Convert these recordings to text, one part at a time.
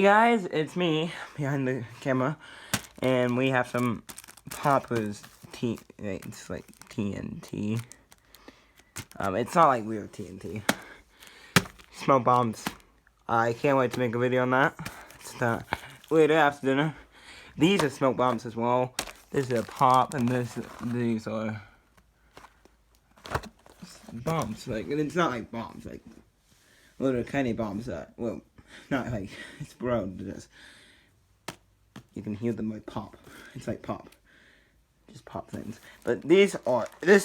Hey guys, it's me behind the camera, and we have some Poppers it's like TNT. It's not like real TNT. Smoke bombs. I can't wait to make a video on that. It's later after dinner. These are smoke bombs as well. This is a pop, and these are bombs. Like, it's not like bombs, like little tiny bombs that, well, not like explode. Just you can hear them like pop. It's like pop. Just pop things. But this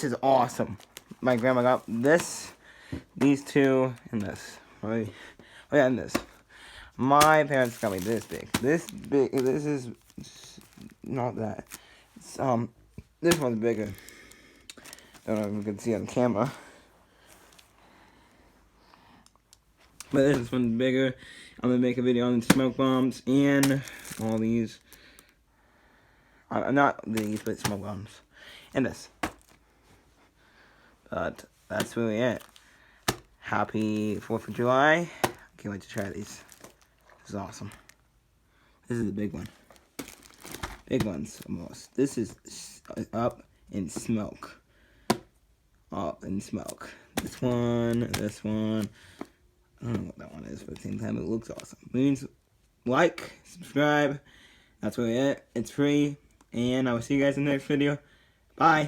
is awesome. My grandma got these two, and this. Right? Oh yeah, and this. My parents got me this big. This is not that. It's, this one's bigger. I don't know if you can see on camera. But this one's bigger. I'm gonna make a video on smoke bombs and all these. Not these, but smoke bombs. And this. But that's really it. Happy 4th of July. Can't wait to try these. This is awesome. This is the big one. Big ones, almost. This is up in smoke. Up in smoke. This one. I don't know what that one is, but at the same time, it looks awesome. Please like, subscribe. That's really it. It's free. And I will see you guys in the next video. Bye.